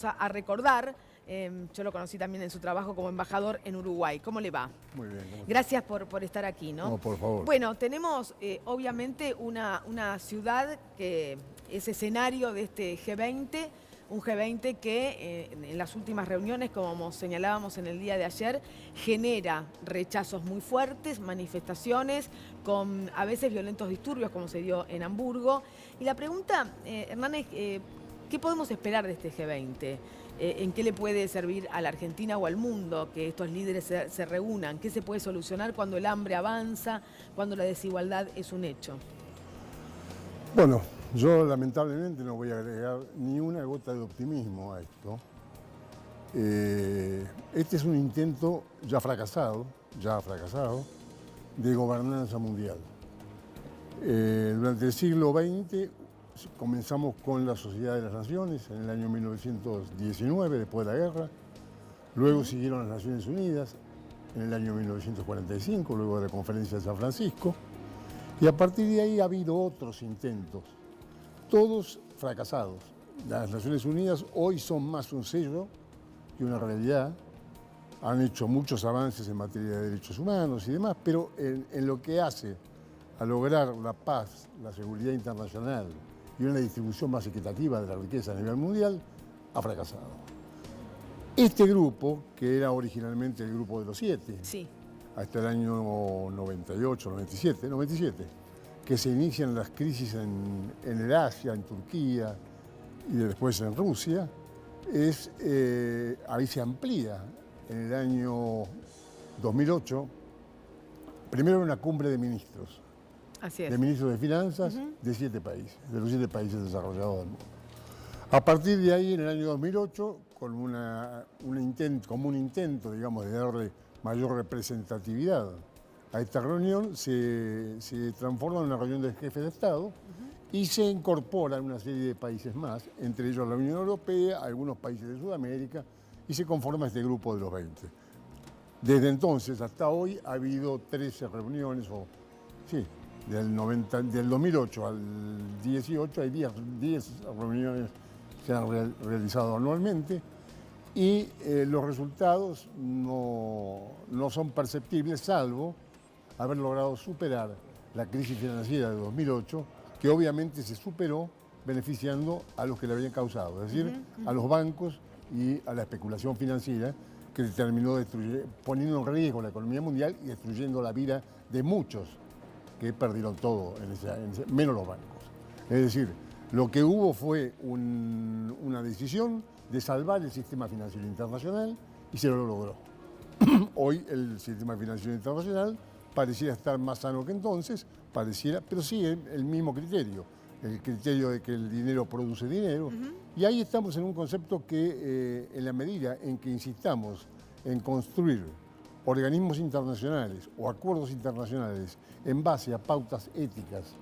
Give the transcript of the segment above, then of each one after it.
vamos a recordar. Yo lo conocí también en su trabajo como embajador en Uruguay. ¿Cómo le va? Muy bien. Gracias por estar aquí, ¿no? No, por favor. Bueno, tenemos obviamente una ciudad que es escenario de este G20, un G20 que en las últimas reuniones, como señalábamos en el día de ayer, genera rechazos muy fuertes, manifestaciones con a veces violentos disturbios, como se dio en Hamburgo. Y la pregunta, Hernán, es ¿qué podemos esperar de este G20? ¿En qué le puede servir a la Argentina o al mundo que estos líderes se reúnan? ¿Qué se puede solucionar cuando el hambre avanza, cuando la desigualdad es un hecho? Bueno, yo lamentablemente no voy a agregar ni una gota de optimismo a esto. Este es un intento ya fracasado, de gobernanza mundial. Durante el siglo XX comenzamos con la Sociedad de las Naciones en el año 1919, después de la guerra. Luego siguieron las Naciones Unidas en el año 1945, luego de la Conferencia de San Francisco. Y a partir de ahí ha habido otros intentos, todos fracasados. Las Naciones Unidas hoy son más un sello que una realidad. Han hecho muchos avances en materia de derechos humanos y demás, pero en lo que hace a lograr la paz, la seguridad internacional y una distribución más equitativa de la riqueza a nivel mundial, ha fracasado. Este grupo, que era originalmente el grupo de los 7, sí, hasta el año 98, 97, que se inician las crisis en el Asia, en Turquía y después en Rusia, ahí se amplía en el año 2008, primero una cumbre de ministros. así es. De ministros de finanzas de 7 países, de los 7 países desarrollados del mundo. A partir de ahí, en el año 2008, como un intento, digamos, de darle mayor representatividad a esta reunión, se transforma en una reunión de jefes de Estado y se incorporan una serie de países más, entre ellos la Unión Europea, algunos países de Sudamérica, y se conforma este grupo de los 20. Desde entonces hasta hoy ha habido 13 reuniones, del 2008 al 18 hay 10 reuniones que se han realizado anualmente y los resultados no son perceptibles, salvo haber logrado superar la crisis financiera de 2008, que obviamente se superó beneficiando a los que le habían causado, es decir, a los bancos y a la especulación financiera, que terminó poniendo en riesgo la economía mundial y destruyendo la vida de muchos que perdieron todo, menos los bancos. Es decir, lo que hubo fue una decisión de salvar el sistema financiero internacional y se lo logró. Hoy el sistema financiero internacional pareciera estar más sano que entonces, pero sigue el mismo criterio, el criterio de que el dinero produce dinero. Y ahí estamos en un concepto que en la medida en que insistamos en construir organismos internacionales o acuerdos internacionales en base a pautas éticas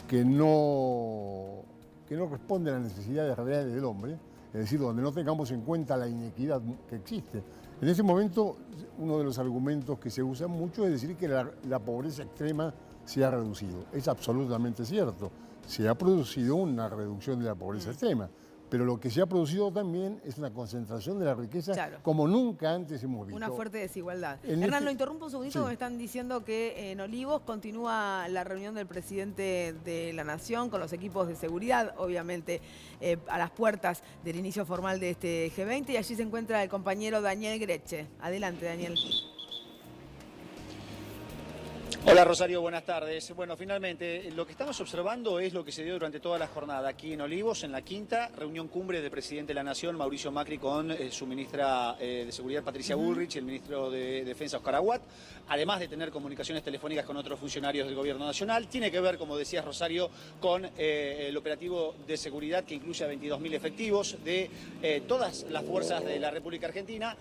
que no responden a las necesidades reales del hombre, es decir, donde no tengamos en cuenta la inequidad que existe. En ese momento, uno de los argumentos que se usa mucho es decir que la pobreza extrema se ha reducido. Es absolutamente cierto, se ha producido una reducción de la pobreza extrema, pero lo que se ha producido también es una concentración de la riqueza como nunca antes hemos visto. Una fuerte desigualdad. Hernán, lo interrumpo un segundito, me están diciendo que en Olivos continúa la reunión del presidente de la Nación con los equipos de seguridad, obviamente a las puertas del inicio formal de este G20, y allí se encuentra el compañero Daniel Greche. Adelante, Daniel. Hola Rosario, buenas tardes. Bueno, finalmente lo que estamos observando es lo que se dio durante toda la jornada aquí en Olivos, en la quinta reunión cumbre del presidente de la Nación, Mauricio Macri, con su ministra de Seguridad, Patricia Bullrich, y el ministro de Defensa, Oscar Aguad, además de tener comunicaciones telefónicas con otros funcionarios del Gobierno Nacional. Tiene que ver, como decías Rosario, con el operativo de seguridad que incluye a 22.000 efectivos de todas las fuerzas de la República Argentina.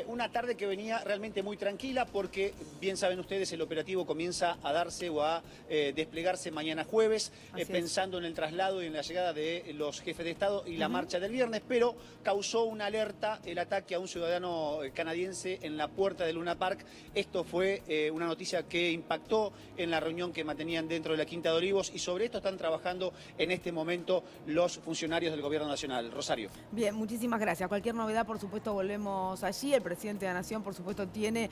Una tarde que venía realmente muy tranquila porque, bien saben ustedes, el operativo comienza a darse o a desplegarse mañana jueves, Así pensando en el traslado y en la llegada de los jefes de Estado y la marcha del viernes, pero causó una alerta el ataque a un ciudadano canadiense en la puerta de Luna Park. Esto fue una noticia que impactó en la reunión que mantenían dentro de la Quinta de Olivos, y sobre esto están trabajando en este momento los funcionarios del Gobierno Nacional. Rosario. Bien, muchísimas gracias. Cualquier novedad, por supuesto, volvemos allí. El presidente de la Nación, por supuesto, tiene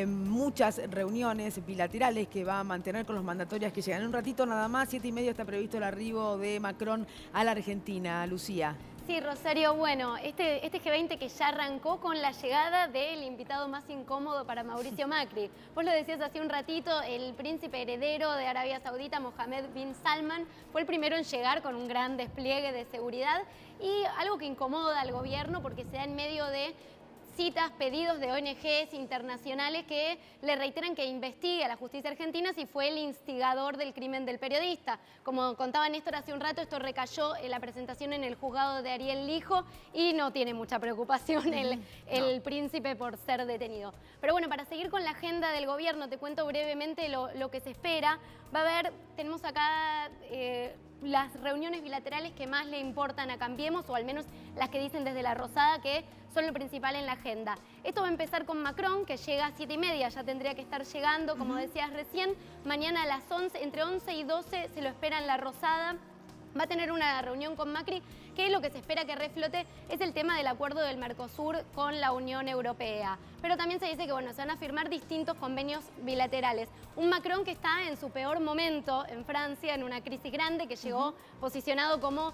muchas reuniones bilaterales que va a mantener con los mandatorios que llegan. En un ratito nada más, 7:30 está previsto el arribo de Macron a la Argentina. Lucía. Sí, Rosario, bueno, este G20 que ya arrancó con la llegada del invitado más incómodo para Mauricio Macri. Vos lo decías hace un ratito, el príncipe heredero de Arabia Saudita, Mohammed bin Salman, fue el primero en llegar con un gran despliegue de seguridad y algo que incomoda al gobierno porque se da en medio de citas, pedidos de ONGs internacionales que le reiteran que investigue a la justicia argentina si fue el instigador del crimen del periodista. Como contaba Néstor hace un rato, esto recayó en la presentación en el juzgado de Ariel Lijo y no tiene mucha preocupación el príncipe por ser detenido. Pero bueno, para seguir con la agenda del gobierno, te cuento brevemente lo que se espera. Va a haber, tenemos acá las reuniones bilaterales que más le importan a Cambiemos, o al menos las que dicen desde La Rosada que son lo principal en la agenda. Esto va a empezar con Macron, que llega a 7:30, ya tendría que estar llegando, como decías recién. Mañana a las 11, entre 11 y 12 se lo espera en La Rosada. Va a tener una reunión con Macri, que lo que se espera que reflote es el tema del acuerdo del Mercosur con la Unión Europea. Pero también se dice que bueno, se van a firmar distintos convenios bilaterales. Un Macron que está en su peor momento en Francia, en una crisis grande, que llegó posicionado como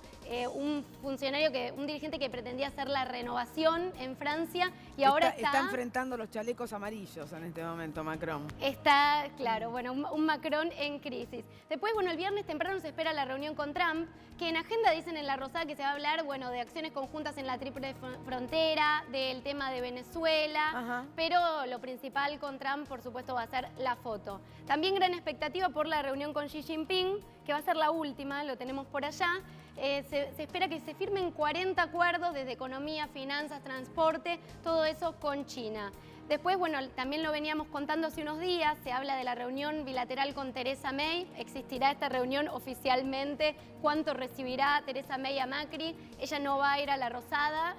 un funcionario, un dirigente que pretendía hacer la renovación en Francia y ahora está enfrentando los chalecos amarillos en este momento, Macron. Está, claro, bueno, un Macron en crisis. Después, bueno, el viernes temprano se espera la reunión con Trump, que en agenda dicen en La Rosada que se va a hablar, bueno, de acciones conjuntas en la triple frontera, del tema de Venezuela, pero lo principal con Trump, por supuesto, va a ser la foto. También gran expectativa por la reunión con Xi Jinping, que va a ser la última, lo tenemos por allá. Se espera que se firmen 40 acuerdos desde economía, finanzas, transporte, todo eso con China. Después, bueno, también lo veníamos contando hace unos días, se habla de la reunión bilateral con Theresa May. ¿Existirá esta reunión oficialmente? ¿Cuánto recibirá Theresa May a Macri? Ella no va a ir a La Rosada.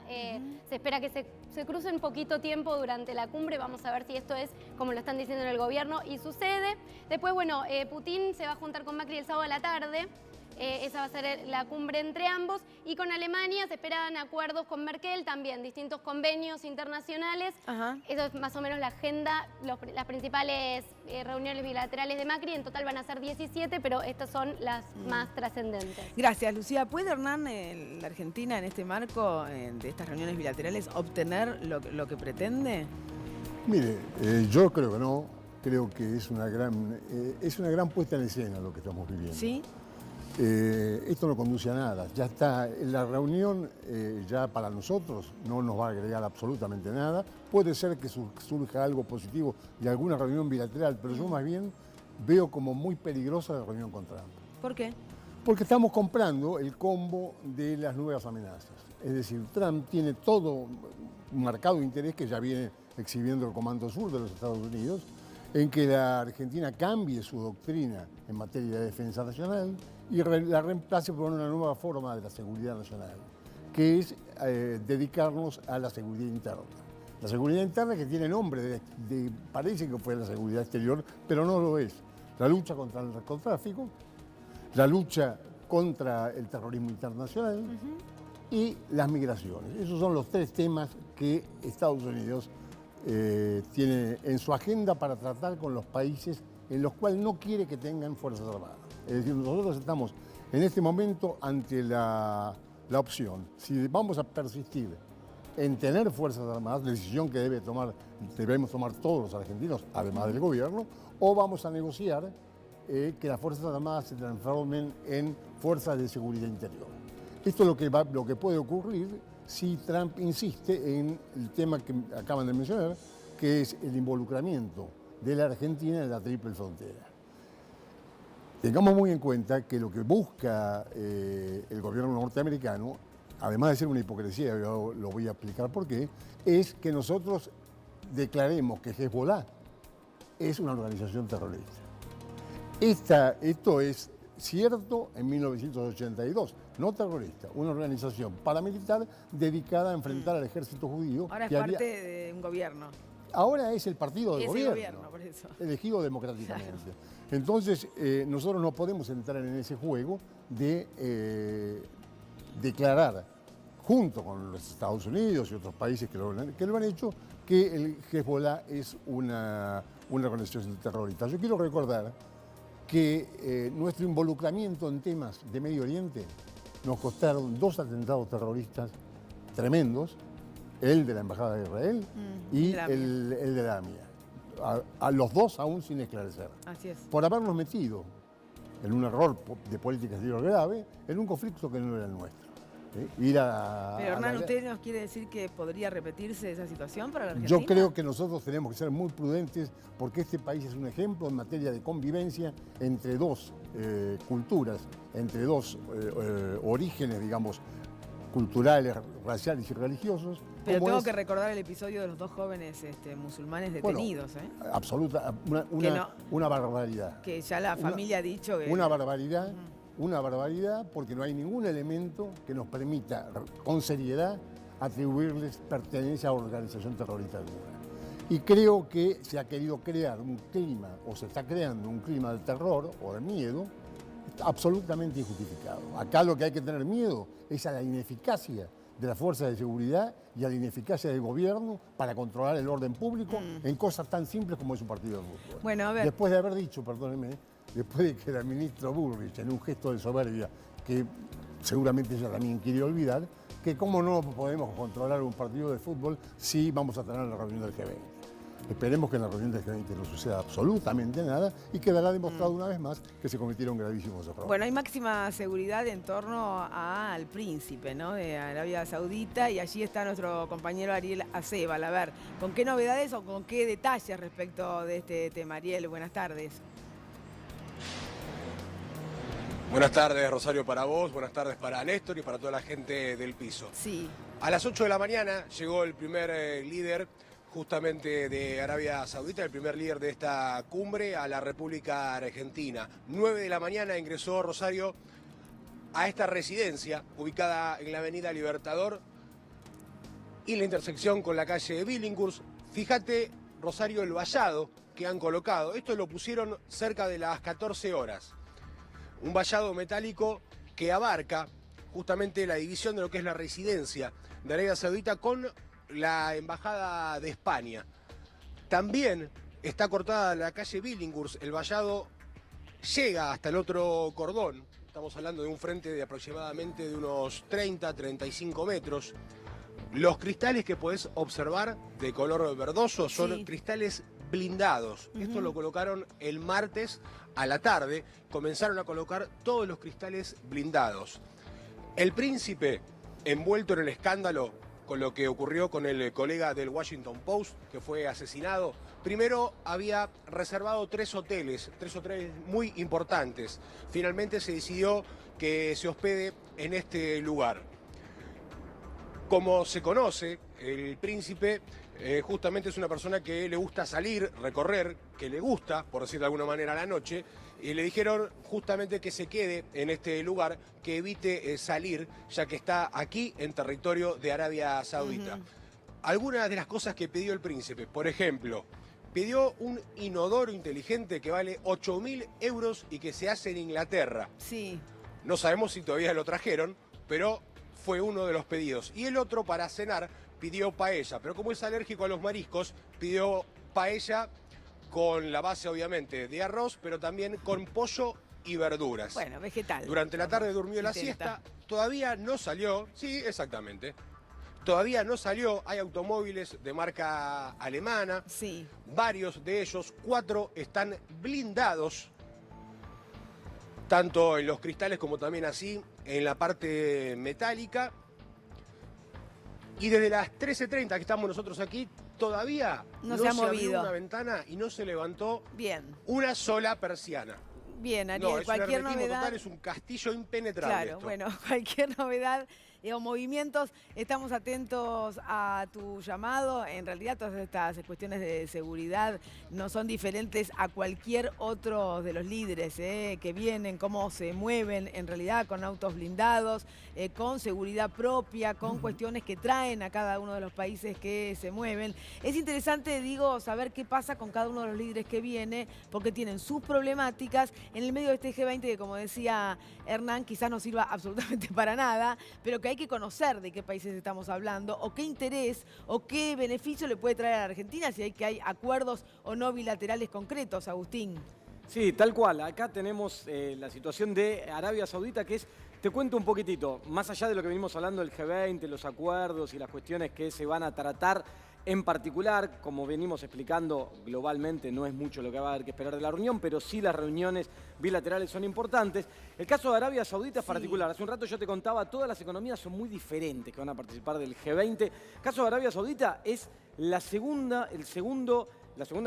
Se espera que se cruce un poquito tiempo durante la cumbre. Vamos a ver si esto es como lo están diciendo en el gobierno y sucede. Después, bueno, Putin se va a juntar con Macri el sábado a la tarde. Esa va a ser la cumbre entre ambos. Y con Alemania se esperan acuerdos con Merkel, también distintos convenios internacionales. Eso es más o menos la agenda, las principales reuniones bilaterales de Macri. En total van a ser 17, pero estas son las más trascendentes. Gracias, Lucía. ¿Puede Hernán, la Argentina, en este marco de estas reuniones bilaterales, obtener lo que pretende? Mire, yo creo que no. Creo que es una gran puesta en escena lo que estamos viviendo. ¿Sí? Esto no conduce a nada. Ya está, la reunión ya para nosotros no nos va a agregar absolutamente nada. Puede ser que surja algo positivo de alguna reunión bilateral, pero yo más bien veo como muy peligrosa la reunión con Trump. ¿Por qué? Porque estamos comprando el combo de las nuevas amenazas. Es decir, Trump tiene todo un marcado interés que ya viene exhibiendo el Comando Sur de los Estados Unidos, en que la Argentina cambie su doctrina en materia de defensa nacional y la reemplace por una nueva forma de la seguridad nacional, que es dedicarnos a la seguridad interna. La seguridad interna que tiene nombre, parece que fue la seguridad exterior, pero no lo es. La lucha contra el narcotráfico, la lucha contra el terrorismo internacional y las migraciones. Esos son los tres temas que Estados Unidos tiene en su agenda para tratar con los países en los cuales no quiere que tengan fuerzas armadas. Es decir, nosotros estamos en este momento ante la opción, si vamos a persistir en tener fuerzas armadas, decisión que debemos tomar todos los argentinos, además del gobierno, o vamos a negociar que las fuerzas armadas se transformen en fuerzas de seguridad interior. Esto es lo que puede ocurrir si Trump insiste en el tema que acaban de mencionar, que es el involucramiento de la Argentina en la triple frontera. Tengamos muy en cuenta que lo que busca el gobierno norteamericano, además de ser una hipocresía, yo lo voy a explicar por qué, es que nosotros declaremos que Hezbollah es una organización terrorista. Esto es cierto en 1982, no terrorista, una organización paramilitar dedicada a enfrentar al ejército judío. Ahora es parte de un gobierno. Ahora es el partido del Es gobierno, por eso. elegido democráticamente. Claro. Entonces, nosotros no podemos entrar en ese juego de declarar, junto con los Estados Unidos y otros países que lo han hecho, que el Hezbollah es una organización terrorista. Yo quiero recordar que nuestro involucramiento en temas de Medio Oriente nos costaron 2 atentados terroristas tremendos, el de la Embajada de Israel y el de la AMIA. A los dos aún sin esclarecer. Así es. Por habernos metido en un error de política exterior grave, en un conflicto que no era el nuestro. Pero Hernán, ¿usted nos quiere decir que podría repetirse esa situación para la Argentina? Yo creo que nosotros tenemos que ser muy prudentes porque este país es un ejemplo en materia de convivencia entre dos culturas, entre dos orígenes, digamos, culturales, raciales y religiosos. Pero tengo que recordar el episodio de los 2 jóvenes musulmanes detenidos. Bueno, absoluta, una barbaridad. Que ya la familia ha dicho que... Una barbaridad. Una barbaridad porque no hay ningún elemento que nos permita con seriedad atribuirles pertenencia a organización terrorista alguna. Y creo que se ha querido crear un clima, o se está creando un clima de terror o de miedo absolutamente injustificado. Acá lo que hay que tener miedo es a la ineficacia de las fuerzas de seguridad y a la ineficacia del gobierno para controlar el orden público en cosas tan simples como es un partido de fútbol. Bueno, a ver. Después de haber dicho, perdónenme, después de que el ministro Bullrich, en un gesto de soberbia que seguramente ella también quiere olvidar, que cómo no podemos controlar un partido de fútbol si vamos a tener la reunión del G20. Esperemos que en la reunión del G20 no suceda absolutamente nada y quedará demostrado una vez más que se cometieron gravísimos errores. Bueno, hay máxima seguridad en torno al príncipe, ¿no?, de Arabia Saudita, y allí está nuestro compañero Ariel Acebal. A ver, ¿con qué novedades o con qué detalles respecto de este tema? Ariel, buenas tardes. Buenas tardes, Rosario, para vos, buenas tardes para Néstor y para toda la gente del piso. Sí. A las 8 de la mañana llegó el primer líder justamente de Arabia Saudita, el primer líder de esta cumbre, a la República Argentina. 9 de la mañana ingresó Rosario a esta residencia ubicada en la avenida Libertador y la intersección con la calle Billinghurst. Fíjate, Rosario, el vallado que han colocado. Esto lo pusieron cerca de las 14 horas. Un vallado metálico que abarca justamente la división de lo que es la residencia de Arabia Saudita con la Embajada de España. También está cortada la calle Billinghurst, el vallado llega hasta el otro cordón. Estamos hablando de un frente de aproximadamente de unos 30-35 metros. Los cristales que podés observar de color verdoso son cristales blindados. Esto lo colocaron el martes a la tarde. Comenzaron a colocar todos los cristales blindados. El príncipe, envuelto en el escándalo con lo que ocurrió con el colega del Washington Post, que fue asesinado, primero había reservado 3 hoteles muy importantes. Finalmente se decidió que se hospede en este lugar. Como se conoce, el príncipe justamente es una persona que le gusta salir, recorrer, que le gusta, por decir de alguna manera, la noche, y le dijeron justamente que se quede en este lugar, que evite salir, ya que está aquí en territorio de Arabia Saudita. Algunas de las cosas que pidió el príncipe, por ejemplo, pidió un inodoro inteligente que vale 8.000 euros y que se hace en Inglaterra. Sí. No sabemos si todavía lo trajeron, pero fue uno de los pedidos. Y el otro, para cenar, pidió paella, pero como es alérgico a los mariscos, pidió paella con la base, obviamente, de arroz, pero también con pollo y verduras. Bueno, vegetal. Durante la tarde durmió la siesta, todavía no salió, sí, exactamente, todavía no salió, hay automóviles de marca alemana, sí. Varios de ellos, 4 están blindados, tanto en los cristales como también así en la parte metálica. Y desde las 13:30 que estamos nosotros aquí, todavía no se ha movido abrió una ventana y no se levantó una sola persiana. Bien, Ariel, no, cualquier novedad... total, es un castillo impenetrable. Claro, esto. bueno, cualquier novedad o movimientos. Estamos atentos a tu llamado. En realidad todas estas cuestiones de seguridad no son diferentes a cualquier otro de los líderes que vienen, cómo se mueven en realidad con autos blindados, con seguridad propia, con cuestiones que traen a cada uno de los países que se mueven. Es interesante, digo, saber qué pasa con cada uno de los líderes que viene, porque tienen sus problemáticas en el medio de este G20 que, como decía Hernán, quizás no sirva absolutamente para nada, pero que hay que conocer de qué países estamos hablando o qué interés o qué beneficio le puede traer a la Argentina si hay acuerdos o no bilaterales concretos, Agustín. Sí, tal cual. Acá tenemos la situación de Arabia Saudita, que es, te cuento un poquitito, más allá de lo que venimos hablando del G20, los acuerdos y las cuestiones que se van a tratar en particular, como venimos explicando globalmente, no es mucho lo que va a haber que esperar de la reunión, pero sí las reuniones bilaterales son importantes. El caso de Arabia Saudita es particular. Hace un rato yo te contaba, todas las economías son muy diferentes que van a participar del G20. El caso de Arabia Saudita es la segunda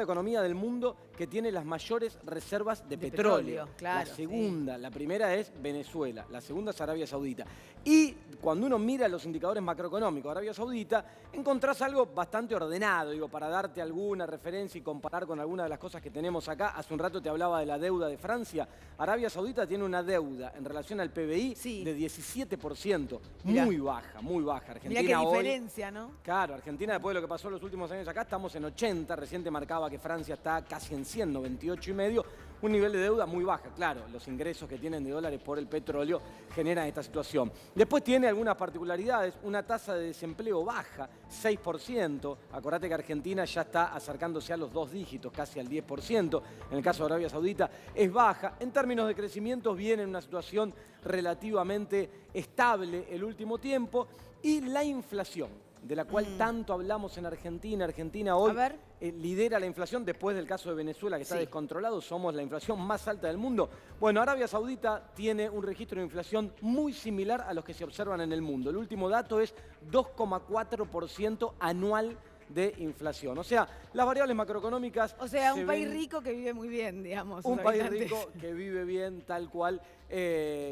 economía del mundo que tiene las mayores reservas de petróleo. Claro, la segunda, la primera es Venezuela, la segunda es Arabia Saudita. Y cuando uno mira los indicadores macroeconómicos de Arabia Saudita, encontrás algo bastante ordenado, digo, para darte alguna referencia y comparar con alguna de las cosas que tenemos acá. Hace un rato te hablaba de la deuda de Francia. Arabia Saudita tiene una deuda en relación al PBI de 17%, muy baja, muy baja. Argentina mirá qué hoy, diferencia, ¿no? Claro, Argentina después de lo que pasó en los últimos años acá, estamos en 80, reciente marcaba que Francia está casi en 100, 98,5, un nivel de deuda muy baja. Claro, los ingresos que tienen de dólares por el petróleo generan esta situación. Después tiene algunas particularidades, una tasa de desempleo baja, 6%. Acordate que Argentina ya está acercándose a los 2 dígitos, casi al 10%. En el caso de Arabia Saudita es baja. En términos de crecimiento viene en una situación relativamente estable el último tiempo. Y la inflación, de la cual tanto hablamos en Argentina. Argentina hoy lidera la inflación después del caso de Venezuela, que está descontrolado. Somos la inflación más alta del mundo. Bueno, Arabia Saudita tiene un registro de inflación muy similar a los que se observan en el mundo. El último dato es 2,4% anual de inflación. O sea, las variables macroeconómicas... O sea, un país rico que vive muy bien, digamos. Un país rico que vive bien, tal cual,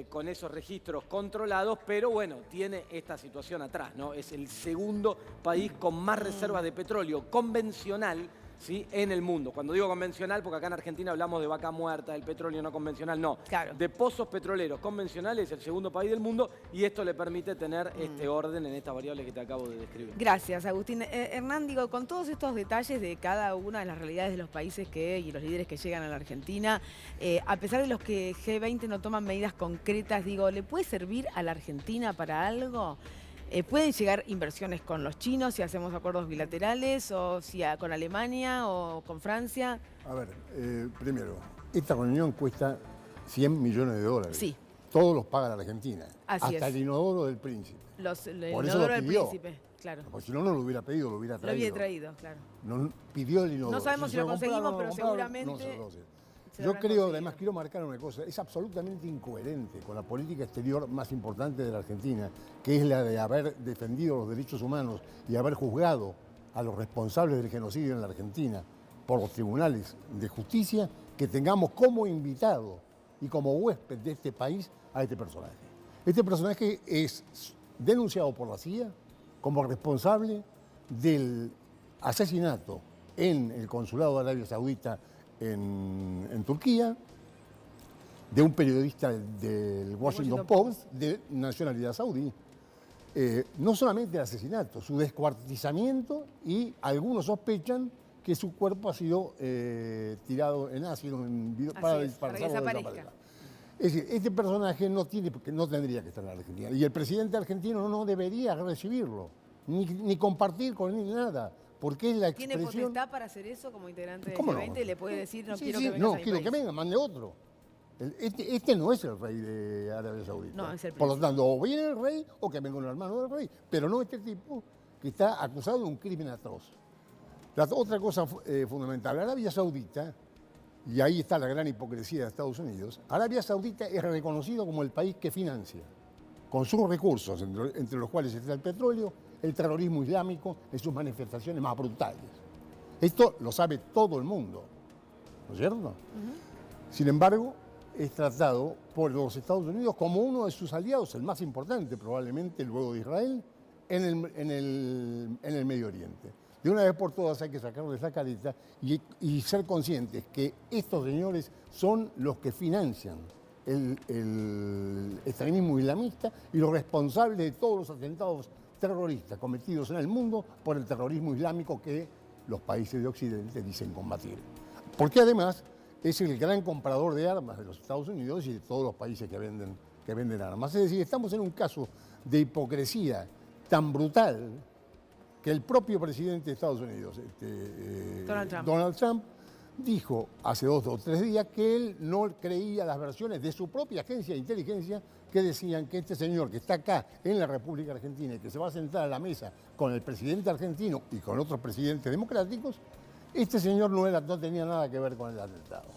con esos registros controlados, pero bueno, tiene esta situación atrás, ¿no? Es el segundo país con más reservas de petróleo convencional, ¿sí?, en el mundo. Cuando digo convencional, porque acá en Argentina hablamos de vaca muerta, del petróleo no convencional, no. Claro. De pozos petroleros convencionales, el segundo país del mundo, y esto le permite tener este orden en estas variables que te acabo de describir. Gracias, Agustín. Hernán, digo, con todos estos detalles de cada una de las realidades de los países y los líderes que llegan a la Argentina, a pesar de los que G20 no toman medidas concretas, digo, ¿le puede servir a la Argentina para algo? ¿Pueden llegar inversiones con los chinos si hacemos acuerdos bilaterales o si con Alemania o con Francia? A ver, primero, esta reunión cuesta 100 millones de dólares. Sí. Todos los paga la Argentina. Así hasta es. el inodoro del príncipe. El Por eso inodoro lo del pidió. príncipe, claro. Porque si no, no lo hubiera pedido, lo hubiera Lo traído. había traído, claro. No, pidió el inodoro. No sabemos si lo conseguimos, pero seguramente... No se lo consigue. se Yo habrán creo, conseguido. además, quiero marcar una cosa, es absolutamente incoherente con la política exterior más importante de la Argentina, que es la de haber defendido los derechos humanos y haber juzgado a los responsables del genocidio en la Argentina por los tribunales de justicia, que tengamos como invitado y como huésped de este país a este personaje. Este personaje es denunciado por la CIA como responsable del asesinato en el consulado de Arabia Saudita en Turquía, de un periodista del Washington Post de nacionalidad saudí. No solamente el asesinato, su descuartizamiento, y algunos sospechan que su cuerpo ha sido tirado en ácido para dispersarlo. Es decir, este personaje no tendría que estar en la Argentina. Y el presidente argentino no debería recibirlo, ni compartir con él nada. Porque es la expresión... ¿Tiene potestad para hacer eso como integrante del ¿Cómo G20? no? ¿Le puede decir no Sí, quiero sí, que vengas a mi quiero país? que venga, mande otro. Este no es el rey de Arabia Saudita. No, es el Por lo príncipe. tanto, o viene el rey o que venga un hermano del rey. Pero no este tipo que está acusado de un crimen atroz. La otra cosa fundamental, Arabia Saudita, y ahí está la gran hipocresía de Estados Unidos, Arabia Saudita es reconocido como el país que financia, con sus recursos, entre los cuales está el petróleo, el terrorismo islámico en sus manifestaciones más brutales. Esto lo sabe todo el mundo, ¿no es cierto? Sin embargo, es tratado por los Estados Unidos como uno de sus aliados, el más importante probablemente luego de Israel, en el Medio Oriente. De una vez por todas hay que sacarles la careta y ser conscientes que estos señores son los que financian el extremismo islamista y los responsables de todos los atentados terroristas cometidos en el mundo por el terrorismo islámico que los países de Occidente dicen combatir. Porque además es el gran comprador de armas de los Estados Unidos y de todos los países que venden armas. Es decir, estamos en un caso de hipocresía tan brutal que el propio presidente de Estados Unidos, Donald Trump, dijo hace 2 o 3 días que él no creía las versiones de su propia agencia de inteligencia que decían que este señor que está acá en la República Argentina y que se va a sentar a la mesa con el presidente argentino y con otros presidentes democráticos, este señor no tenía nada que ver con el atentado.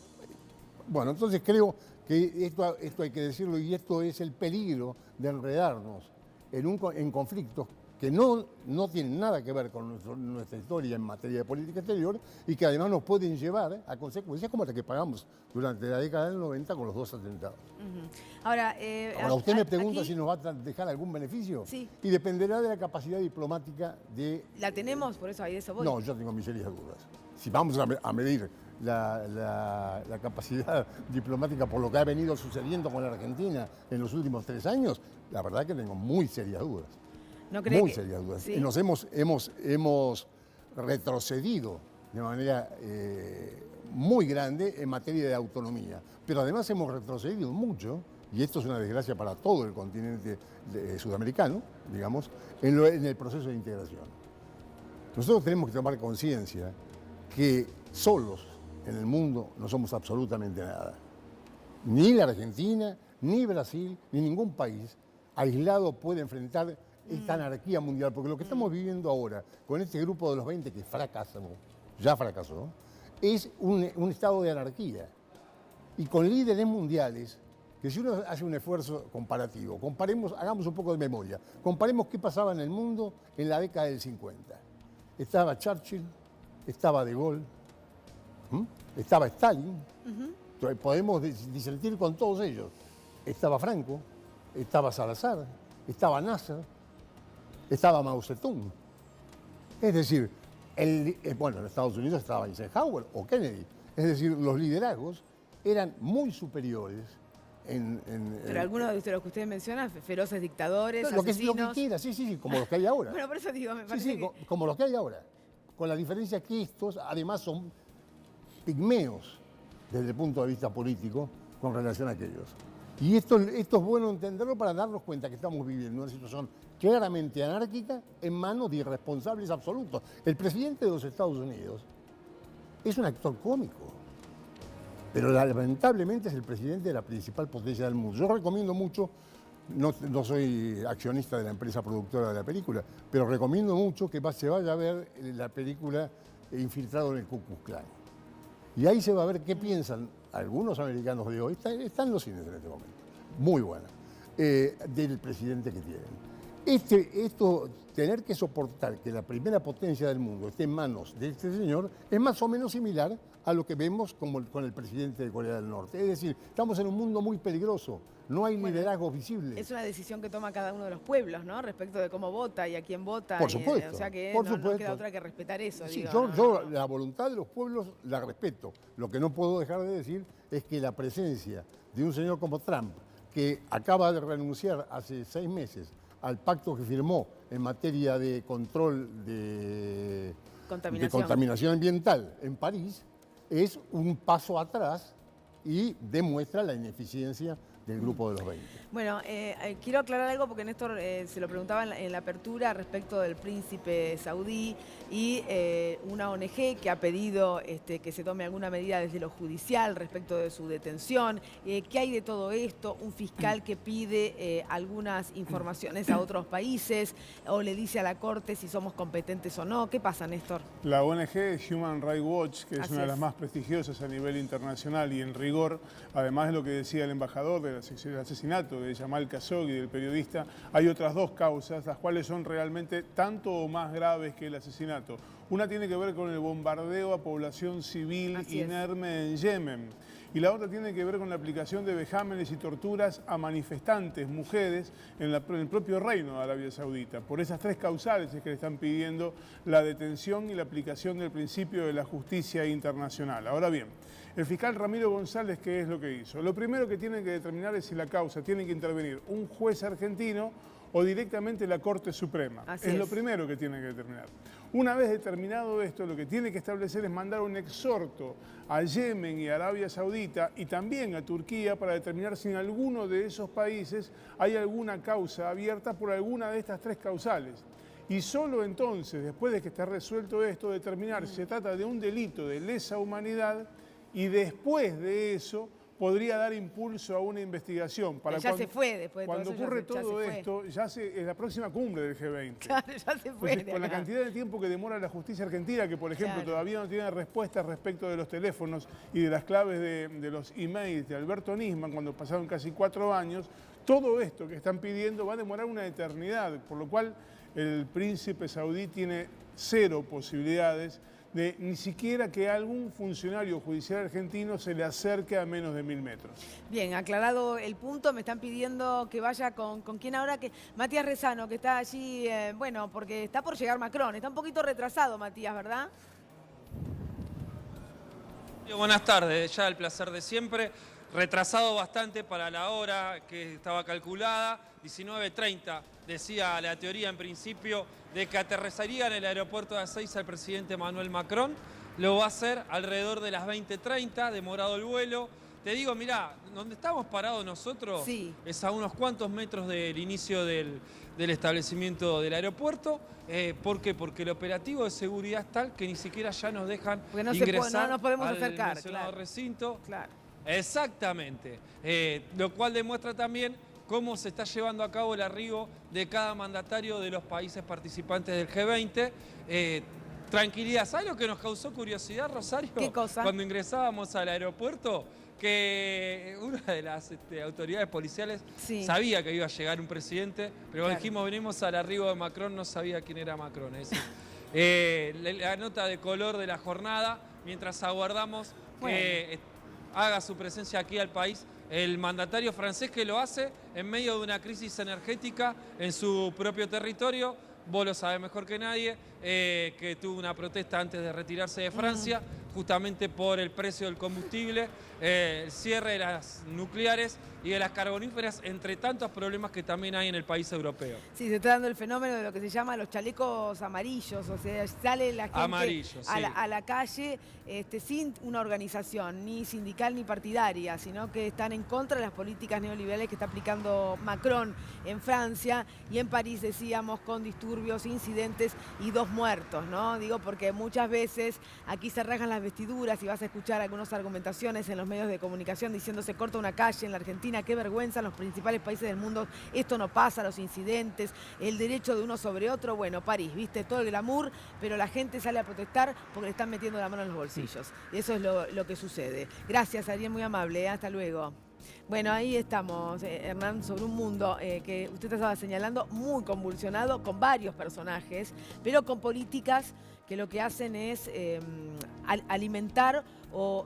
Bueno, entonces creo que esto hay que decirlo y esto es el peligro de enredarnos en conflictos que no tienen nada que ver con nuestra historia en materia de política exterior y que además nos pueden llevar a consecuencias como las que pagamos durante la década del 90 con los 2 atentados. Ahora, usted me pregunta si nos va a dejar algún beneficio. Sí. Y dependerá de la capacidad diplomática de... ¿La tenemos? Por eso ahí de eso voy. No, yo tengo mis serias dudas. Si vamos a medir la capacidad diplomática por lo que ha venido sucediendo con la Argentina en los últimos 3 años, la verdad es que tengo muy serias dudas. ¿No cree Muy que... serias dudas. ¿Sí? Y nos hemos retrocedido de manera muy grande en materia de autonomía. Pero además hemos retrocedido mucho, y esto es una desgracia para todo el continente sudamericano, digamos, en el proceso de integración. Nosotros tenemos que tomar conciencia que solos en el mundo no somos absolutamente nada. Ni la Argentina, ni Brasil, ni ningún país aislado puede enfrentar esta anarquía mundial, porque lo que estamos viviendo ahora con este grupo de los 20 que ya fracasó, es un estado de anarquía. Y con líderes mundiales, que si uno hace un esfuerzo comparativo, hagamos un poco de memoria, comparemos qué pasaba en el mundo en la década del 50. Estaba Churchill, estaba De Gaulle, estaba Stalin, podemos disentir con todos ellos. Estaba Franco, estaba Salazar, estaba Nasser, estaba Mao Zedong. Es decir, en Estados Unidos estaba Eisenhower o Kennedy. Es decir, los liderazgos eran muy superiores Pero algunos de los que usted menciona, feroces dictadores, lo que asesinos... quiera, sí, como los que hay ahora. Bueno, por eso digo, me parece que... como los que hay ahora. Con la diferencia que estos, además, son pigmeos desde el punto de vista político con relación a aquellos. Y esto es bueno entenderlo para darnos cuenta que estamos viviendo una situación claramente anárquica en manos de irresponsables absolutos. El presidente de los Estados Unidos es un actor cómico, pero lamentablemente es el presidente de la principal potencia del mundo. Yo recomiendo mucho, no soy accionista de la empresa productora de la película, pero recomiendo mucho que se vaya a ver la película Infiltrado en el Ku Klux Klan. Y ahí se va a ver qué piensan algunos americanos de hoy, están en los cines en este momento, muy buena, del presidente que tienen. Tener que soportar que la primera potencia del mundo esté en manos de este señor es más o menos similar a lo que vemos con el presidente de Corea del Norte. Es decir, estamos en un mundo muy peligroso, no hay liderazgos visibles. Es una decisión que toma cada uno de los pueblos, ¿no? Respecto de cómo vota y a quién vota. Por supuesto. O sea que por no supuesto. queda otra que respetar eso. Sí, digo, yo la voluntad de los pueblos la respeto. Lo que no puedo dejar de decir es que la presencia de un señor como Trump, que acaba de renunciar hace 6 meses al pacto que firmó en materia de control de contaminación ambiental en París, es un paso atrás y demuestra la ineficiencia del grupo de los 20. Bueno, quiero aclarar algo porque Néstor se lo preguntaba en la apertura respecto del príncipe saudí y una ONG que ha pedido que se tome alguna medida desde lo judicial respecto de su detención. ¿Qué hay de todo esto? Un fiscal que pide algunas informaciones a otros países o le dice a la Corte si somos competentes o no. ¿Qué pasa, Néstor? La ONG Human Rights Watch, que es Así una de es. las más prestigiosas a nivel internacional y en rigor, además de lo que decía el embajador del asesinato de Jamal Khashoggi, del periodista, hay otras 2 causas, las cuales son realmente tanto o más graves que el asesinato. Una tiene que ver con el bombardeo a población civil Así es. inerme en Yemen. y la otra tiene que ver con la aplicación de vejámenes y torturas a manifestantes, mujeres, en el propio reino de Arabia Saudita. Por esas tres causales es que le están pidiendo la detención y la aplicación del principio de la justicia internacional. Ahora bien, el fiscal Ramiro González, ¿qué es lo que hizo? Lo primero que tienen que determinar es si la causa tiene que intervenir un juez argentino o directamente la Corte Suprema. Así es lo primero que tienen que determinar. Una vez determinado esto, lo que tiene que establecer es mandar un exhorto a Yemen y a Arabia Saudita y también a Turquía para determinar si en alguno de esos países hay alguna causa abierta por alguna de estas tres causales. Y solo entonces, después de que esté resuelto esto, determinar si se trata de un delito de lesa humanidad y después de eso podría dar impulso a una investigación. Para ya se fue después de cuando ocurre todo esto, es la próxima cumbre del G20. Claro, ya se fue. Entonces, con la cantidad de tiempo que demora la justicia argentina, que por ejemplo todavía no tiene respuestas respecto de los teléfonos y de las claves de los emails de Alberto Nisman, cuando pasaron casi 4 años, todo esto que están pidiendo va a demorar una eternidad, por lo cual el príncipe saudí tiene 0 posibilidades de ni siquiera que algún funcionario judicial argentino se le acerque a menos de 1000 metros. Bien, aclarado el punto, me están pidiendo que vaya con quién ahora, que Matías Rezano, que está allí, bueno, porque está por llegar Macron, está un poquito retrasado Matías, ¿verdad? Buenas tardes, ya el placer de siempre. Retrasado bastante para la hora que estaba calculada, 19:30, decía la teoría en principio de que aterrizaría en el aeropuerto de Ezeiza el presidente Emmanuel Macron. Lo va a hacer alrededor de las 20:30, demorado el vuelo. Te digo, mirá, donde estamos parados nosotros es a unos cuantos metros del inicio del establecimiento del aeropuerto. ¿Por qué? Porque el operativo de seguridad es tal que ni siquiera ya nos dejan ingresar no nos podemos al acercar, mencionado recinto. Claro. Exactamente, lo cual demuestra también cómo se está llevando a cabo el arribo de cada mandatario de los países participantes del G20. Tranquilidad, ¿sabes lo que nos causó curiosidad, Rosario? ¿Qué cosa? Cuando ingresábamos al aeropuerto, que una de las autoridades policiales sabía que iba a llegar un presidente, pero cuando dijimos venimos al arribo de Macron, no sabía quién era Macron. Es decir, la nota de color de la jornada, mientras aguardamos que haga su presencia aquí al país, el mandatario francés, que lo hace en medio de una crisis energética en su propio territorio. Vos lo sabés mejor que nadie, que tuvo una protesta antes de retirarse de Francia, justamente por el precio del combustible, el cierre de las nucleares y de las carboníferas, entre tantos problemas que también hay en el país europeo. Sí, se está dando el fenómeno de lo que se llama los chalecos amarillos, o sea, sale la gente a la calle sin una organización, ni sindical ni partidaria, sino que están en contra de las políticas neoliberales que está aplicando Macron en Francia y en París, decíamos, con disturbios, incidentes y 2 muertos, ¿no? Digo, porque muchas veces aquí se rasgan las vestiduras y vas a escuchar algunas argumentaciones en los medios de comunicación diciendo se corta una calle en la Argentina, qué vergüenza, en los principales países del mundo esto no pasa, los incidentes, el derecho de uno sobre otro. Bueno, París, viste, todo el glamour, pero la gente sale a protestar porque le están metiendo la mano en los bolsillos. Y eso es lo que sucede. Gracias, Ariel, muy amable, hasta luego. Bueno, ahí estamos, Hernán, sobre un mundo que usted estaba señalando muy convulsionado, con varios personajes, pero con políticas que lo que hacen es alimentar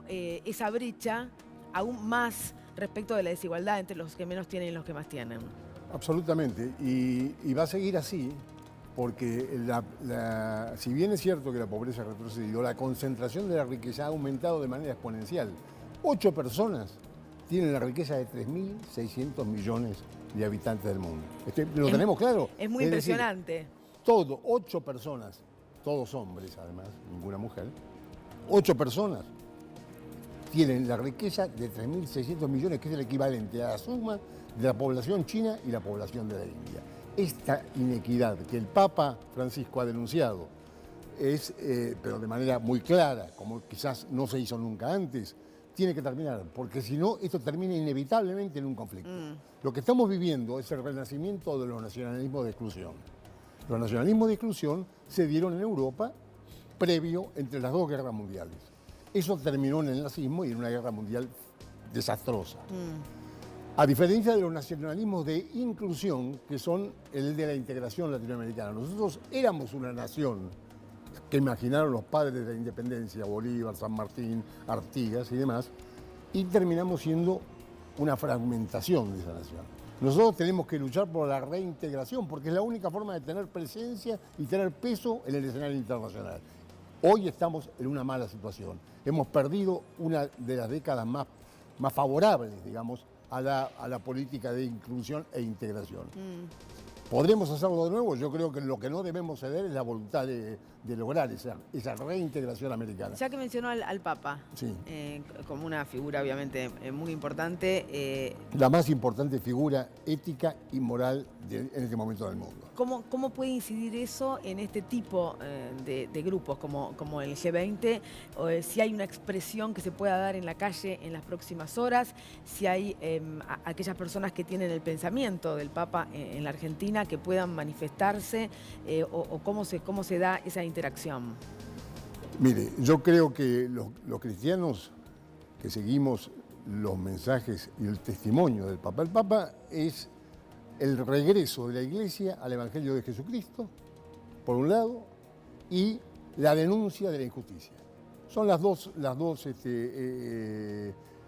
esa brecha aún más respecto de la desigualdad entre los que menos tienen y los que más tienen. Absolutamente, y va a seguir así, porque si bien es cierto que la pobreza ha retrocedido, la concentración de la riqueza ha aumentado de manera exponencial. 8 personas tienen la riqueza de 3.600 millones de habitantes del mundo. ¿Lo tenemos claro? Es muy impresionante. Decir, 8 personas, todos hombres además, ninguna mujer, 8 personas tienen la riqueza de 3.600 millones, que es el equivalente a la suma de la población china y la población de la India. Esta inequidad que el Papa Francisco ha denunciado, pero de manera muy clara, como quizás no se hizo nunca antes, tiene que terminar, porque si no, esto termina inevitablemente en un conflicto. Lo que estamos viviendo es el renacimiento de los nacionalismos de exclusión. Los nacionalismos de exclusión se dieron en Europa previo entre las 2 guerras mundiales. Eso terminó en el nazismo y en una guerra mundial desastrosa. A diferencia de los nacionalismos de inclusión, que son el de la integración latinoamericana. Nosotros éramos una nación que imaginaron los padres de la independencia, Bolívar, San Martín, Artigas y demás, y terminamos siendo una fragmentación de esa nación. Nosotros tenemos que luchar por la reintegración, porque es la única forma de tener presencia y tener peso en el escenario internacional. Hoy estamos en una mala situación. Hemos perdido una de las décadas más favorables, digamos, a la política de inclusión e integración. ¿Podremos hacerlo de nuevo? Yo creo que lo que no debemos ceder es la voluntad de lograr esa reintegración americana. Ya que mencionó al Papa, sí, como una figura obviamente muy importante. La más importante figura ética y moral en este momento del mundo. ¿Cómo puede incidir eso en este tipo de grupos como el G20? Si hay una expresión que se pueda dar en la calle en las próximas horas, si hay aquellas personas que tienen el pensamiento del Papa en la Argentina que puedan manifestarse o cómo se da esa interacción. Mire, yo creo que los cristianos que seguimos los mensajes y el testimonio del Papa es el regreso de la Iglesia al Evangelio de Jesucristo, por un lado, y la denuncia de la injusticia. Son las dos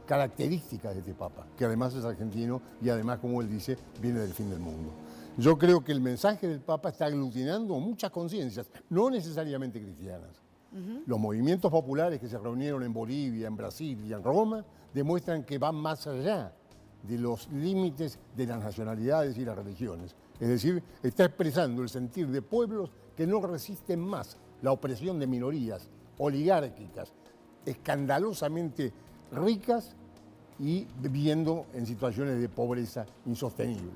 características de este Papa, que además es argentino y además, como él dice, viene del fin del mundo. Yo creo que el mensaje del Papa está aglutinando muchas conciencias, no necesariamente cristianas. Los movimientos populares que se reunieron en Bolivia, en Brasil y en Roma demuestran que van más allá de los límites de las nacionalidades y las religiones. Es decir, está expresando el sentir de pueblos que no resisten más la opresión de minorías oligárquicas, escandalosamente ricas y viviendo en situaciones de pobreza insostenible.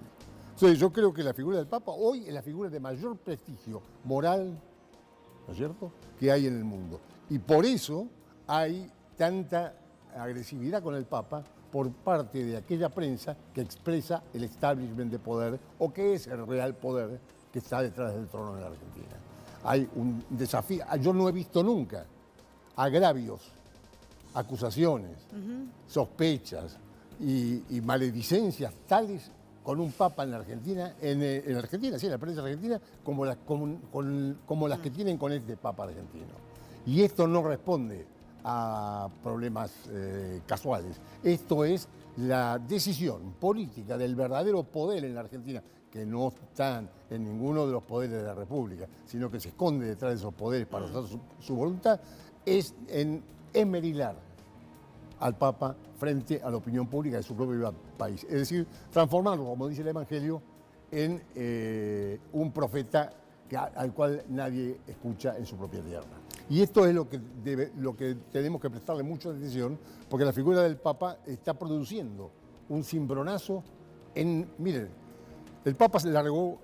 Entonces yo creo que la figura del Papa hoy es la figura de mayor prestigio moral, ¿no es cierto?, que hay en el mundo. Y por eso hay tanta agresividad con el Papa por parte de aquella prensa que expresa el establishment de poder o que es el real poder que está detrás del trono de la Argentina. Hay un desafío. Yo no he visto nunca agravios, acusaciones, sospechas y maledicencias tales con un Papa en la Argentina, en Argentina, sí, en la prensa argentina, como las que tienen con este Papa argentino. Y esto no responde a problemas casuales. Esto es la decisión política del verdadero poder en la Argentina, que no están en ninguno de los poderes de la República, sino que se esconde detrás de esos poderes para hacer su voluntad, es en esmerilar al Papa frente a la opinión pública de su propio país. Es decir, transformarlo, como dice el Evangelio, en un profeta al cual nadie escucha en su propia tierra. Y esto es lo que tenemos que prestarle mucha atención, porque la figura del Papa está produciendo un cimbronazo miren, el Papa se largó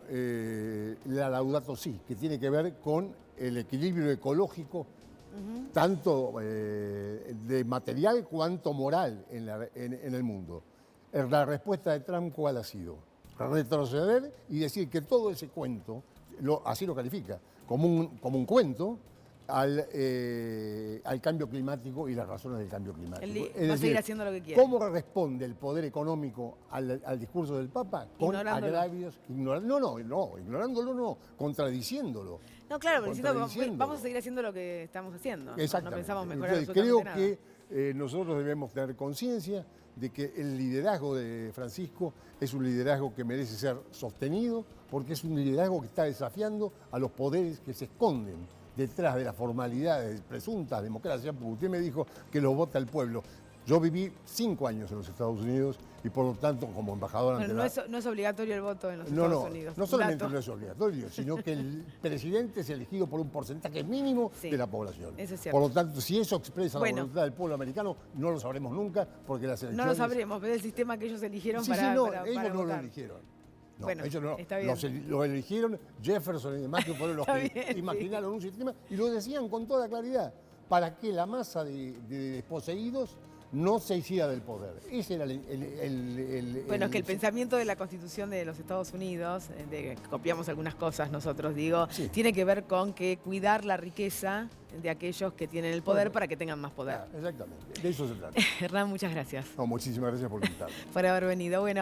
la Laudato Si, que tiene que ver con el equilibrio ecológico, tanto de material cuanto moral en el mundo. La respuesta de Trump, ¿cuál ha sido? Retroceder y decir que todo ese cuento, así lo califica, como un cuento al cambio climático y las razones del cambio climático. Él va a seguir haciendo lo que quiere. ¿Cómo responde el poder económico al discurso del Papa? Con agravios, ignorándolo no, contradiciéndolo. No, claro, pero vamos a seguir haciendo lo que estamos haciendo. Exactamente. No pensamos mejorar Entonces, absolutamente creo que nosotros debemos tener conciencia de que el liderazgo de Francisco es un liderazgo que merece ser sostenido, porque es un liderazgo que está desafiando a los poderes que se esconden detrás de las formalidades de presuntas democracias, porque usted me dijo que lo vota el pueblo. Yo viví 5 años en los Estados Unidos y por lo tanto como embajador ante no es obligatorio el voto en los Estados Unidos. No solamente no es obligatorio, sino que el presidente es elegido por un porcentaje mínimo de la población. Eso es cierto. Por lo tanto, si eso expresa la voluntad del pueblo americano, no lo sabremos nunca, porque las elecciones... No lo sabremos, pero el sistema que ellos eligieron para ellos votar. no lo eligieron. No, bueno, ellos no, está bien. lo eligieron Jefferson y demás, que fueron los que imaginaron un sistema y lo decían con toda claridad, para que la masa de desposeídos no se hiciera del poder. Ese era Bueno, es que el pensamiento de la Constitución de los Estados Unidos, copiamos algunas cosas nosotros, tiene que ver con que cuidar la riqueza de aquellos que tienen el poder para que tengan más poder. Exactamente, de eso se trata. Hernán, muchas gracias. No, muchísimas gracias por invitarme. Por haber venido. Bueno.